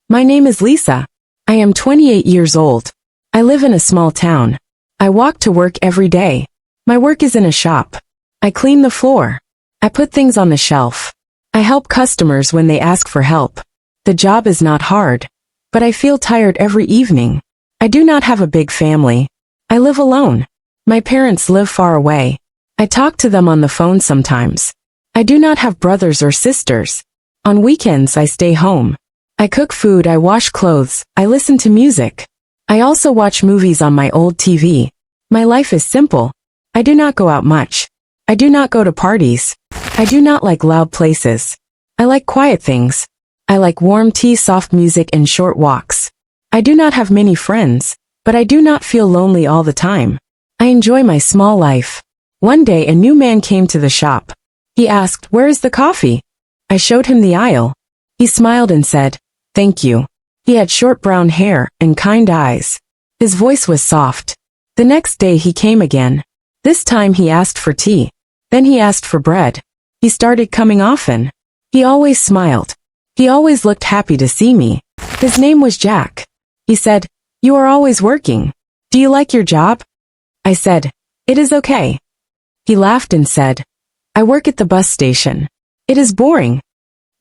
My name is Lisa. I am 28 years old. I live in a small town. I walk to work every day. My work is in a shop. I clean the floor. I put things on the shelf. I help customers when they ask for help. The job is not hard, but I feel tired every evening. I do not have a big family. I live alone. My parents live far away. I talk to them on the phone sometimes. I do not have brothers or sisters. On weekends I stay home. I cook food, I wash clothes, I listen to music. I also watch movies on my old TV. My life is simple. I do not go out much. I do not go to parties. I do not like loud places. I like quiet things. I like warm tea, soft music, and short walks. I do not have many friends, but I do not feel lonely all the time. I enjoy my small life. One day a new man came to the shop. He asked, "Where is the coffee?" I showed him the aisle. He smiled and said, "Thank you." He had short brown hair and kind eyes. His voice was soft. The next day he came again. This time he asked for tea. Then he asked for bread. He started coming often. He always smiled. He always looked happy to see me. His name was Jack. He said, "You are always working. Do you like your job?" I said, "It is okay." He laughed and said, "I work at the bus station. It is boring."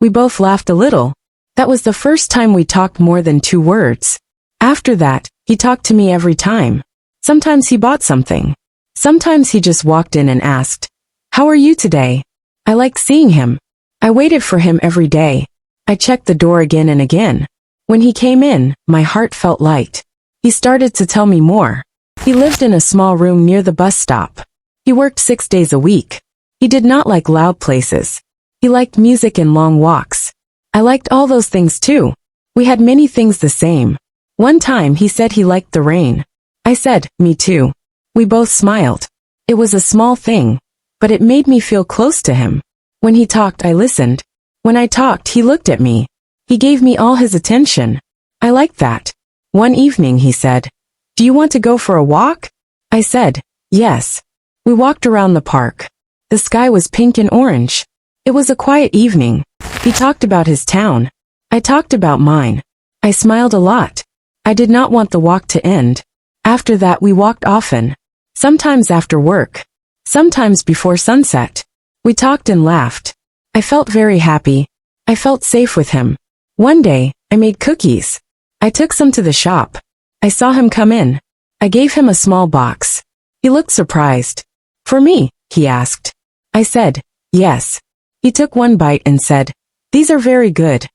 We both laughed a little. That was the first time we talked more than 2 words. After that, he talked to me every time. Sometimes he bought something. Sometimes he just walked in and asked, "How are you today?" I liked seeing him. I waited for him every day. I checked the door again and again. When he came in, my heart felt light. He started to tell me more. He lived in a small room near the bus stop. He worked 6 days a week. He did not like loud places. He liked music and long walks. I liked all those things too. We had many things the same. One time he said he liked the rain. I said, "Me too." We both smiled. It was a small thing, but it made me feel close to him. When he talked, I listened. When I talked, he looked at me. He gave me all his attention. I liked that. One evening he said, "Do you want to go for a walk?" I said, "Yes." We walked around the park. The sky was pink and orange. It was a quiet evening. He talked about his town. I talked about mine. I smiled a lot. I did not want the walk to end. After that we walked often. Sometimes after work. Sometimes before sunset. We talked and laughed. I felt very happy. I felt safe with him. One day, I made cookies. I took some to the shop. I saw him come in. I gave him a small box. He looked surprised. "For me?" he asked. I said, "Yes." He took one bite and said, "These are very good."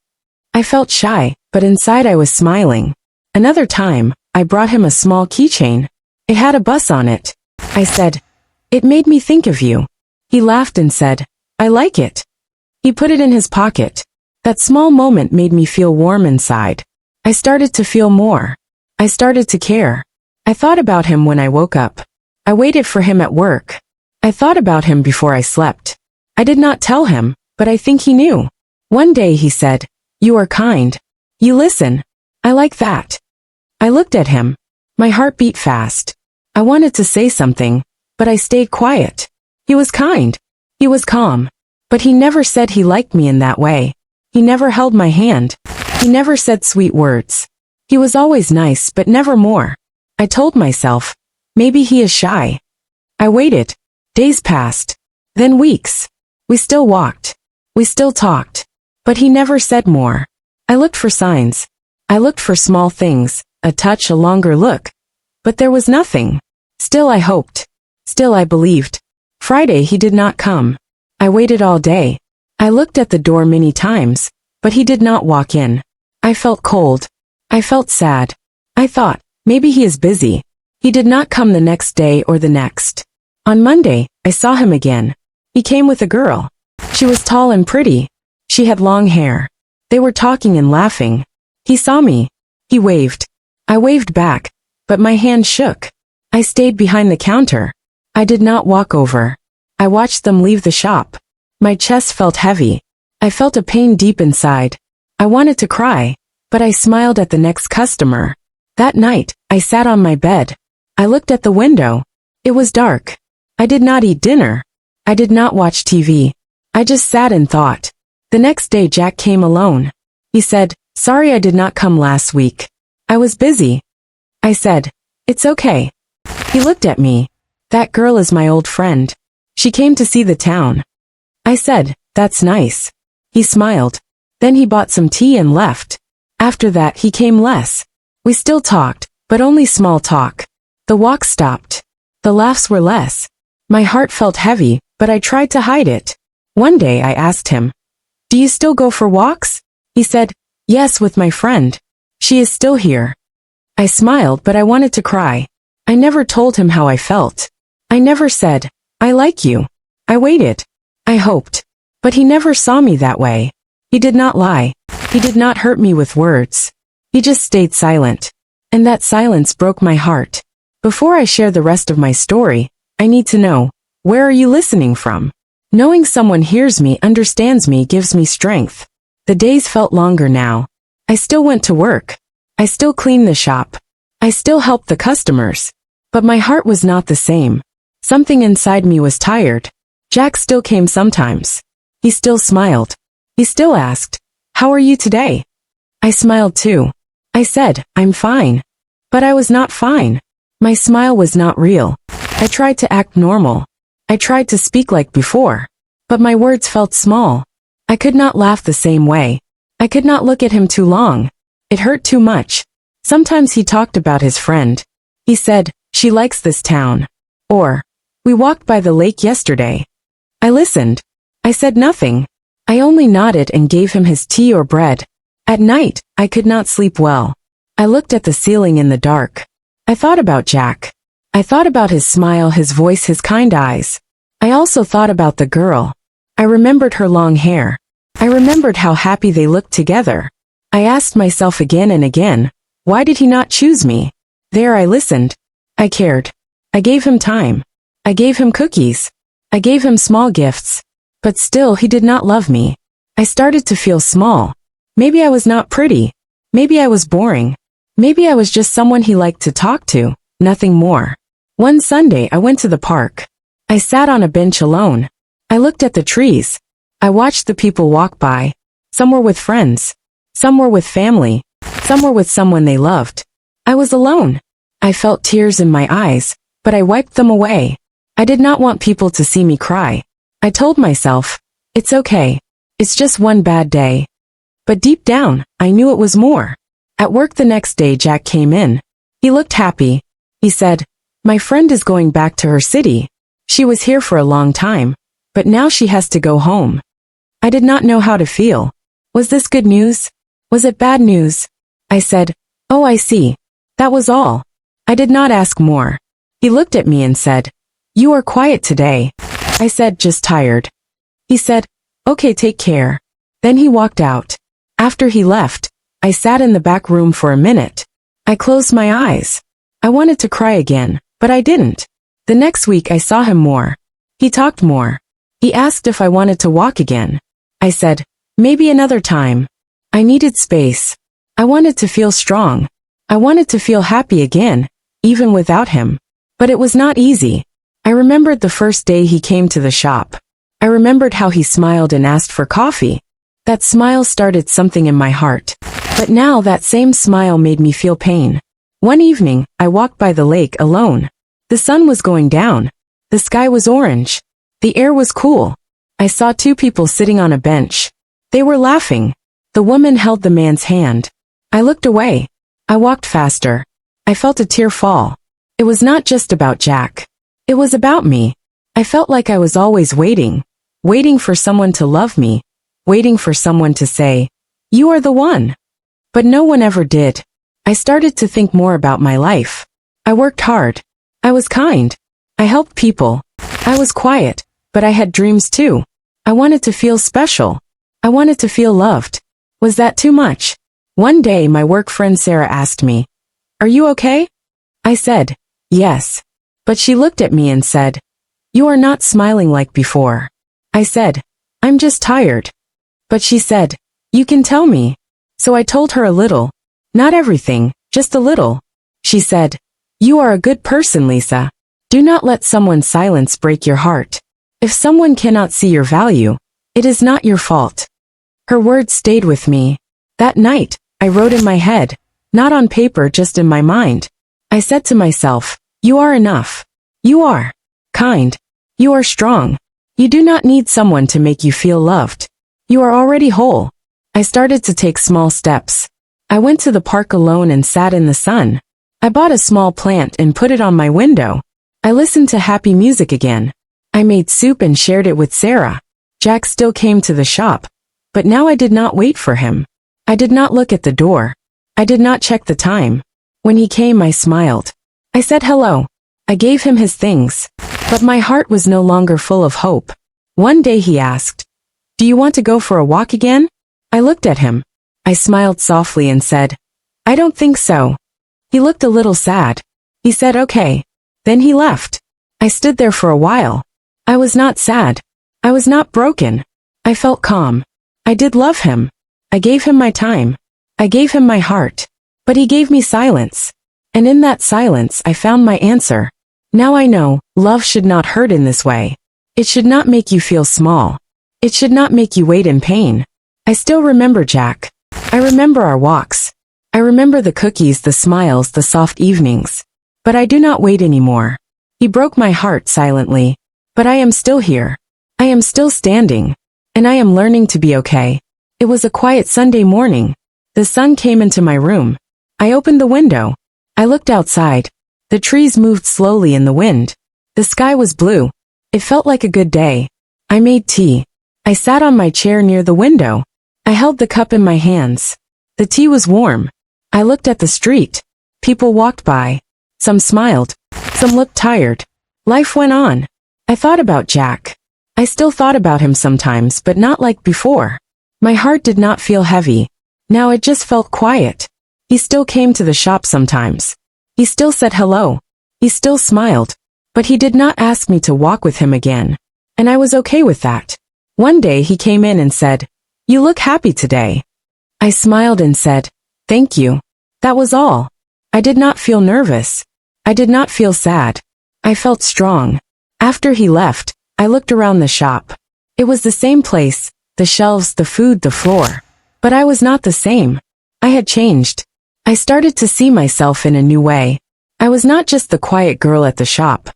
I felt shy, but inside I was smiling. Another time, I brought him a small keychain. It had a bus on it. I said, "It made me think of you." He laughed and said, "I like it." He put it in his pocket. That small moment made me feel warm inside. I started to feel more. I started to care. I thought about him when I woke up. I waited for him at work. I thought about him before I slept. I did not tell him, but I think he knew. One day he said, "You are kind. You listen." I like that. I looked at him. My heart beat fast. I wanted to say something, but I stayed quiet. He was kind. He was calm. But he never said he liked me in that way. He never held my hand. He never said sweet words. He was always nice, but never more. I told myself, maybe he is shy. I waited. Days passed. Then weeks. We still walked. We still talked. But he never said more. I looked for signs. I looked for small things, a touch, a longer look. But there was nothing. Still I hoped. Still I believed. Friday he did not come. I waited all day. I looked at the door many times, but he did not walk in. I felt cold. I felt sad. I thought, maybe he is busy. He did not come the next day or the next. On Monday, I saw him again. He came with a girl. She was tall and pretty. She had long hair. They were talking and laughing. He saw me. He waved. I waved back, but my hand shook. I stayed behind the counter. I did not walk over. I watched them leave the shop. My chest felt heavy. I felt a pain deep inside. I wanted to cry, but I smiled at the next customer. That night, I sat on my bed. I looked at the window. It was dark. I did not eat dinner. I did not watch TV. I just sat and thought. The next day Jack came alone. He said, Sorry I did not come last week. I was busy. I said, it's okay. He looked at me. That girl is my old friend. She came to see the town. I said, that's nice. He smiled. Then he bought some tea and left. After that he came less. We still talked, but only small talk. The walk stopped. The laughs were less. My heart felt heavy, but I tried to hide it. One day I asked him, do you still go for walks? He said, yes, with my friend. She is still here. I smiled, but I wanted to cry. I never told him how I felt. I never said, I like you. I waited. I hoped. But he never saw me that way. He did not lie. He did not hurt me with words. He just stayed silent. And that silence broke my heart. Before I share the rest of my story, I need to know, where are you listening from? Knowing someone hears me, understands me, gives me strength. The days felt longer now. I still went to work. I still cleaned the shop. I still helped the customers. But my heart was not the same. Something inside me was tired. Jack still came sometimes. He still smiled. He still asked, how are you today? I smiled too. I said, I'm fine. But I was not fine. My smile was not real. I tried to act normal. I tried to speak like before. But my words felt small. I could not laugh the same way. I could not look at him too long. It hurt too much. Sometimes he talked about his friend. He said, she likes this town. Or, we walked by the lake yesterday. I listened. I said nothing. I only nodded and gave him his tea or bread. At night, I could not sleep well. I looked at the ceiling in the dark. I thought about Jack. I thought about his smile, his voice, his kind eyes. I also thought about the girl. I remembered her long hair. I remembered how happy they looked together. I asked myself again and again, why did he not choose me? There I listened. I cared. I gave him time. I gave him cookies. I gave him small gifts. But still he did not love me. I started to feel small. Maybe I was not pretty. Maybe I was boring. Maybe I was just someone he liked to talk to, nothing more. One Sunday I went to the park. I sat on a bench alone. I looked at the trees. I watched the people walk by. Some were with friends. Some were with family. Some were with someone they loved. I was alone. I felt tears in my eyes, but I wiped them away. I did not want people to see me cry. I told myself, it's okay. It's just one bad day. But deep down, I knew it was more. At work the next day Jack came in. He looked happy. He said, my friend is going back to her city. She was here for a long time, but now she has to go home. I did not know how to feel. Was this good news? Was it bad news? I said, oh, I see. That was all. I did not ask more. He looked at me and said, you are quiet today. I said, just tired. He said, okay, take care. Then he walked out. After he left, I sat in the back room for a minute. I closed my eyes. I wanted to cry again, but I didn't. The next week I saw him more. He talked more. He asked if I wanted to walk again. I said, maybe another time. I needed space. I wanted to feel strong. I wanted to feel happy again, even without him. But it was not easy. I remembered the first day he came to the shop. I remembered how he smiled and asked for coffee. That smile started something in my heart. But now that same smile made me feel pain. One evening, I walked by the lake alone. The sun was going down. The sky was orange. The air was cool. I saw two people sitting on a bench. They were laughing. The woman held the man's hand. I looked away. I walked faster. I felt a tear fall. It was not just about Jack. It was about me. I felt like I was always waiting. Waiting for someone to love me. Waiting for someone to say, you are the one. But no one ever did. I started to think more about my life. I worked hard. I was kind. I helped people. I was quiet, but I had dreams too. I wanted to feel special. I wanted to feel loved. Was that too much? One day my work friend Sarah asked me, are you okay? I said, yes. But she looked at me and said, you are not smiling like before. I said, I'm just tired. But she said, you can tell me. So I told her a little. Not everything, just a little. She said, you are a good person, Lisa. Do not let someone's silence break your heart. If someone cannot see your value, it is not your fault. Her words stayed with me. That night, I wrote in my head, not on paper, just in my mind. I said to myself, you are enough. You are kind. You are strong. You do not need someone to make you feel loved. You are already whole. I started to take small steps. I went to the park alone and sat in the sun. I bought a small plant and put it on my window. I listened to happy music again. I made soup and shared it with Sarah. Jack still came to the shop, but now I did not wait for him. I did not look at the door. I did not check the time. When he came, I smiled. I said hello. I gave him his things, but my heart was no longer full of hope. One day he asked, "Do you want to go for a walk again?" I looked at him. I smiled softly and said, "I don't think so." He looked a little sad. He said okay. Then he left. I stood there for a while. I was not sad. I was not broken. I felt calm. I did love him. I gave him my time. I gave him my heart. But he gave me silence. And in that silence I found my answer. Now I know, love should not hurt in this way. It should not make you feel small. It should not make you wait in pain. I still remember Jack. I remember our walks. I remember the cookies, the smiles, the soft evenings. But I do not wait anymore. He broke my heart silently. But I am still here. I am still standing. And I am learning to be okay. It was a quiet Sunday morning. The sun came into my room. I opened the window. I looked outside. The trees moved slowly in the wind. The sky was blue. It felt like a good day. I made tea. I sat on my chair near the window. I held the cup in my hands. The tea was warm. I looked at the street. People walked by. Some smiled. Some looked tired. Life went on. I thought about Jack. I still thought about him sometimes, but not like before. My heart did not feel heavy. Now it just felt quiet. He still came to the shop sometimes. He still said hello. He still smiled. But he did not ask me to walk with him again. And I was okay with that. One day he came in and said, "You look happy today." I smiled and said, "Thank you." That was all. I did not feel nervous. I did not feel sad. I felt strong. After he left, I looked around the shop. It was the same place, the shelves, the food, the floor. But I was not the same. I had changed. I started to see myself in a new way. I was not just the quiet girl at the shop.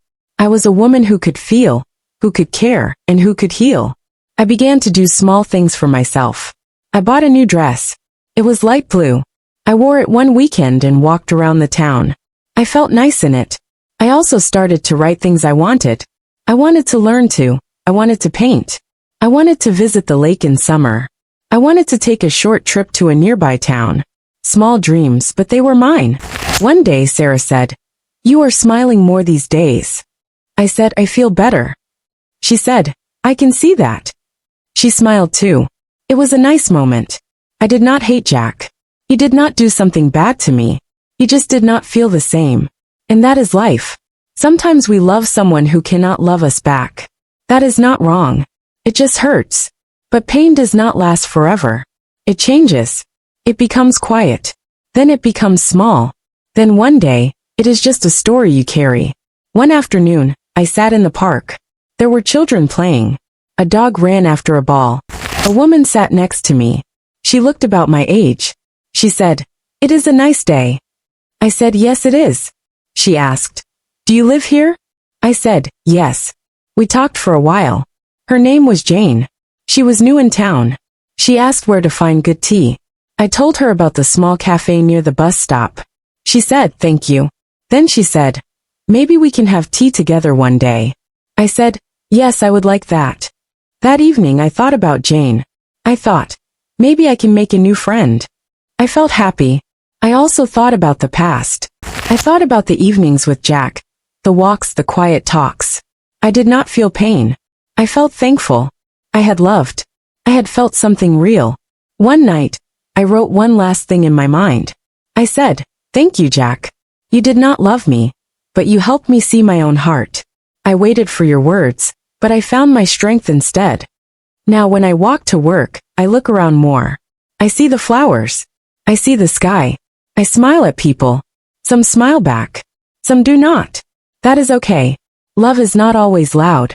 I was a woman who could feel, who could care, and who could heal. I began to do small things for myself. I bought a new dress. It was light blue. I wore it one weekend and walked around the town. I felt nice in it. I also started to write things I wanted. I wanted to learn to. I wanted to paint. I wanted to visit the lake in summer. I wanted to take a short trip to a nearby town. Small dreams, but they were mine. One day Sarah said, "You are smiling more these days." I said, "I feel better." She said, "I can see that." She smiled too. It was a nice moment. I did not hate Jack. He did not do something bad to me. He just did not feel the same. And that is life. Sometimes we love someone who cannot love us back. That is not wrong. It just hurts. But pain does not last forever. It changes. It becomes quiet. Then it becomes small. Then one day, it is just a story you carry. One afternoon, I sat in the park. There were children playing. A dog ran after a ball. A woman sat next to me. She looked about my age. She said, "It is a nice day." I said, "Yes, it is." She asked, "Do you live here?" I said, "Yes." We talked for a while. Her name was Jane. She was new in town. She asked where to find good tea. I told her about the small cafe near the bus stop. She said, "Thank you." Then she said, "Maybe we can have tea together one day." I said, "Yes, I would like that." That evening I thought about Jane. I thought, maybe I can make a new friend. I felt happy. I also thought about the past. I thought about the evenings with Jack, the walks, the quiet talks. I did not feel pain. I felt thankful. I had loved. I had felt something real. One night, I wrote one last thing in my mind. I said, "Thank you, Jack. You did not love me, but you helped me see my own heart. I waited for your words, but I found my strength instead." Now when I walk to work, I look around more. I see the flowers. I see the sky. I smile at people. Some smile back. Some do not. That is okay. Love is not always loud.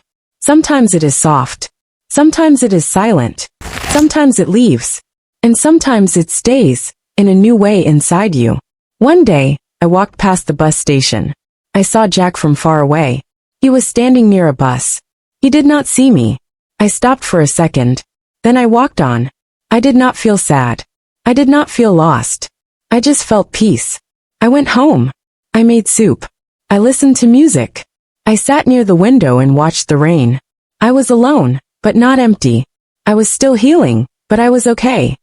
Sometimes it is soft. Sometimes it is silent. Sometimes it leaves. And sometimes it stays, in a new way inside you. One day, I walked past the bus station. I saw Jack from far away. He was standing near a bus. He did not see me. I stopped for a second. Then I walked on. I did not feel sad. I did not feel lost. I just felt peace. I went home. I made soup. I listened to music. I sat near the window and watched the rain. I was alone, but not empty. I was still healing, but I was okay.